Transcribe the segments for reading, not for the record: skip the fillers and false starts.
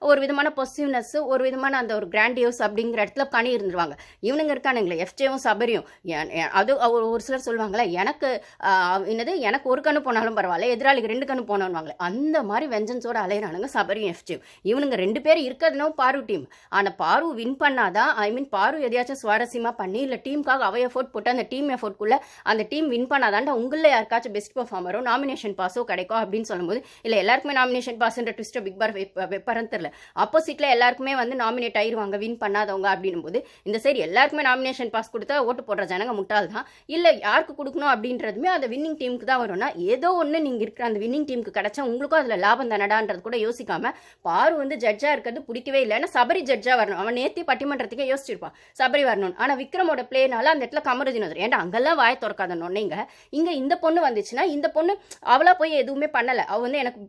ஒரு விதமான பொசிட்டிவ்னஸ், ஒரு விதமான அந்த ஒரு கிராண்டியோஸ் அப்படிங்கிற இடத்துல பண்ணி இருந்துருவாங்க. இவனுங்க இருக்கானுங்களே எஃப்ஜேவும் சபரியும், அது ஒரு சிலர் சொல்லுவாங்களே, எனக்கு என்னது எனக்கு ஒரு கண்ணு போனாலும் பரவாயில்ல, எதிராளிக்கு 2 கண்ணு போனோம்வாங்களே, அந்த மாதிரி வெஞ்சன்ஸோட அலையிறானுங்க சபரியும் எஃப்ஜேவும். இவனுங்க 2 பேரும் இருக்கிறதுனோ பாரு டீம். ஆனால் பாரு வின் பண்ணாதான், பாரு எதையாச்சும் சுவாரஸ்யமாக பண்ணி இல்லை டீமுக்காக அவ எஃபோர்ட் போட்டு அந்த டீம் எஃபோர்ட்குள்ளே அந்த டீம் வின் பண்ணாதான்டா உங்களில் யாருக்காச்சும் பெஸ்ட் பெர்ஃபார்மரோ நாமினேஷன் பாஸோ கிடைக்கும் அப்படின்னு சொல்லும்போது, இல்லை எல்லாருக்குமே நாமினேஷன் பாஸ்ன்ற ட்விஸ்ட்டை பிக் பார் வைப்பாருன்னு தெரியல. ஆப்போசிட்ல எல்லாருக்குமே வந்து நாமினேட் ஆயிருவாங்க வின் பண்ணாதவங்க அப்படின்னும் போது, இந்த சைடு எல்லாருக்குமே நாமினேஷன் பாஸ் கொடுத்தா ஓட்டு போடுற ஜனங்க முட்டாள் தான். இல்லை யாருக்கு கொடுக்கணும் அப்படின்றதுமே அந்த வின்னிங் டீமுக்கு தான் வரும்னா, ஏதோ ஒன்று நீங்கள் இருக்கிற அந்த வின்னிங் டீமுக்கு கிடைச்சா உங்களுக்கும் அதில் லாபம் தானடான்றது கூட யோசிக்காம பாரு வந்து ஜட்ஜாக இருக்கிறது பிடிக்கவே இல்லை. ஏன்னா சபரி ஜட்ஜாக வரணும். அவன் நேத்தி பட்டிமன்றத்துக்கே யோசிச்சிருப்பான் சபரி வரணும். ஆனால் விக்ரமோட பிளேனால அந்த இடத்துல கமருதீன் வந்துடும். ஏன்டா அங்கெல்லாம் வாய திறக்காத நொன்னைங்க. இங்கே இந்த பொண்ணு வந்துச்சுன்னா, இந்த பொண்ணு அவளா போய் எதுவுமே பண்ணலை. அவள் வந்து எனக்கு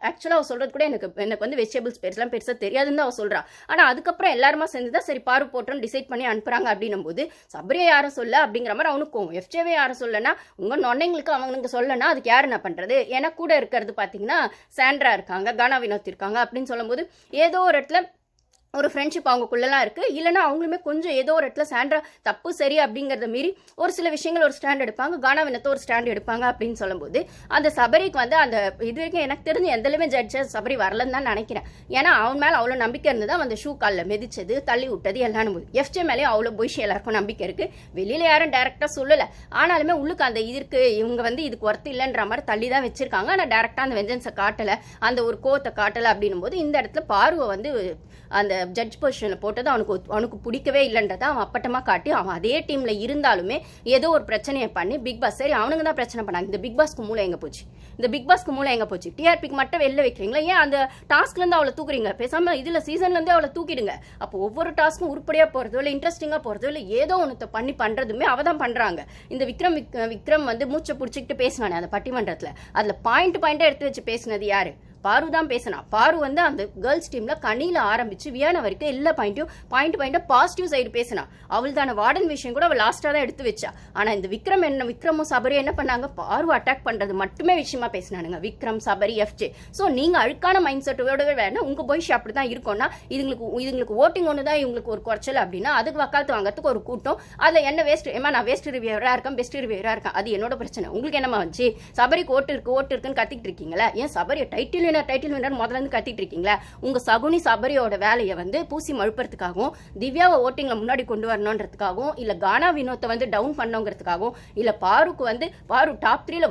ஆக்சுவலாக அவள் சொல்கிறது கூட எனக்கு வந்து வெஜிடபிள்ஸ் பேர்ஸ்லாம் பெருசாக தெரியாதுன்னு தான் அவள் சொல்கிறா. ஆனால் அதுக்கப்புறம் எல்லாருமா சேர்ந்து தான் சரி பாரு போட்டோன்னு டிசைட் பண்ணி அனுப்புகிறாங்க அப்படின்னும் போது, சபரியை யாரும் சொல்ல அப்படிங்கிற மாதிரி அவனுக்கும், எஃப்ஜேவே யாரும் சொல்லனா, உங்கள் நொன்னைங்களுக்கு அவங்களுக்கு சொல்லனா அதுக்கு யார் என்ன பண்ணுறது? ஏன்னா கூட இருக்கிறது பார்த்தீங்கன்னா சாண்ட்ரா இருக்காங்க, கானா வினோத் இருக்காங்க அப்படின்னு சொல்லும்போது, ஏதோ ஒரு இடத்துல ஒரு ஃப்ரெண்ட்ஷிப் அவங்களுக்குள்ளலாம் இருக்குது. இல்லைனா அவங்களுமே கொஞ்சம் ஏதோ ஒரு இடத்துல சாண்ட்ரா தப்பு சரி அப்படிங்கிறத மீறி ஒரு சில விஷயங்கள் ஒரு ஸ்டாண்ட் எடுப்பாங்க, கானா வினத்தை ஒரு ஸ்டாண்ட் எடுப்பாங்க அப்படின்னு சொல்லும்போது, அந்த சபரிக்கு வந்து அந்த இது வரைக்கும் எனக்கு தெரிஞ்சு எந்தளவுமே ஜட்ஜஸ் சபரி வரலன்னு தான் நினைக்கிறேன். ஏன்னா அவன் மேலே அவ்வளோ நம்பிக்கை இருந்தது. அந்த ஷூ காலில் மிதிச்சது, தள்ளி விட்டது எல்லாம் போது எஃப்ஜே மேலேயும் அவ்வளோ பொய்ஷி எல்லாருக்கும் நம்பிக்கை இருக்குது. வெளியில் யாரும் டேரெக்டாக சொல்லலை, ஆனாலுமே உள்ளுக்கு அந்த இதுக்கு இவங்க வந்து இதுக்கு ஒர்த்து இல்லைன்ற மாதிரி தள்ளி தான் வச்சிருக்காங்க. ஆனால் டேரெக்டாக அந்த வெஞ்சன்ஸை காட்டலை, அந்த ஒரு கோவத்தை காட்டலை அப்படின்னும் போது, இந்த இடத்துல பார்வை வந்து அந்த ஜட்ஜ் பொசிஷனில் போட்டது அவனுக்கு பிடிக்கவே இல்லைன்றதை அவன் அப்பட்டமாக காட்டி, அவன் அதே டீமில் இருந்தாலுமே ஏதோ ஒரு பிரச்சனையை பண்ணி பிக் பாஸ் சரி அவனுங்க தான் பிரச்சனை பண்ணாங்க. இந்த பிக் பாஸ்க்கு மூளை எங்கே போச்சு? இந்த பிக் பாஸ்க்கு மூளை எங்கே போச்சு? டிஆர்பிக்கு மட்டும் வெளில வைக்கிறீங்களா? ஏன் அந்த டாஸ்க்லேருந்து அவளை தூக்குறீங்க? பேசாமல் இதில் சீசன்லேருந்தே அவளை தூக்கிடுங்க. அப்போ ஒவ்வொரு டாஸ்க்கும் உருப்படியாக போகிறதோ இல்லை இன்ட்ரெஸ்டிங்காக போகிறதோ இல்லை ஏதோ ஒன்று பண்ணுறதுமே அவள் தான் பண்ணுறாங்க. இந்த விக்ரம் வந்து மூச்சை பிடிச்சிக்கிட்டு பேசினானே அந்த பட்டிமன்றத்தில், அதில் பாயிண்ட்டாக எடுத்து வச்சு பேசினது யாரு? பாரு தான் பேசினா. பாரு வந்து அந்த கேர்ள்ஸ் டீம்ல கனியில ஆரம்பிச்சு வியானா வரைக்கும் எல்லா பாயிண்ட்டாக பாசிட்டிவ் சைடு பேசினா. அவள் தான வார்டன் விஷயம் கூட அவள் லாஸ்டா தான் எடுத்து வச்சா. ஆனா இந்த விக்ரமும் சபரி என்ன பண்ணாங்க? பாரு அட்டாக் பண்றது மட்டுமே விஷயமா பேசினானுங்க. விக்ரம், சபரி, எஃப்ஜே. ஸோ நீங்க அழுக்கான மைண்ட் செட்டோட வேணா உங்க பொய்ஷ் அப்படிதான் இருக்கும்னா, இதுங்களுக்கு ஓட்டிங் ஒன்று தான் இவங்களுக்கு ஒரு குறைச்சல் அப்படின்னா அதுக்கு வக்காலத்து வாங்கறதுக்கு ஒரு கூட்டம். அதில் என்ன வேஸ்ட்? நான் வேஸ்ட் ரிவியூவரா இருக்கேன், பெஸ்ட் ரிவியூவரா இருக்கேன், அது என்னோட பிரச்சனை. உங்களுக்கு என்னமா வந்துச்சு? சபரிக்கு ஓட்டு இருக்குன்னு கத்திட்டு இருக்கீங்களா? ஏன் சபரி டைட்டில் வின்னர் முதல்ல இருந்து கத்திட்டு இருக்கீங்களா? உங்க சகுனி சபரியோட வேலையை வந்து பூசி மழுப்புறதுக்காகவும், திவ்யாவை ஓட்டிங்ல முன்னாடி கொண்டு வரணுன்றதுக்காகவும், இல்ல கானா வினோத்தை வந்து டவுன் பண்ணோங்கிறதுக்காகவும், இல்ல பாருக்கு வந்து பாரு டாப் 3ல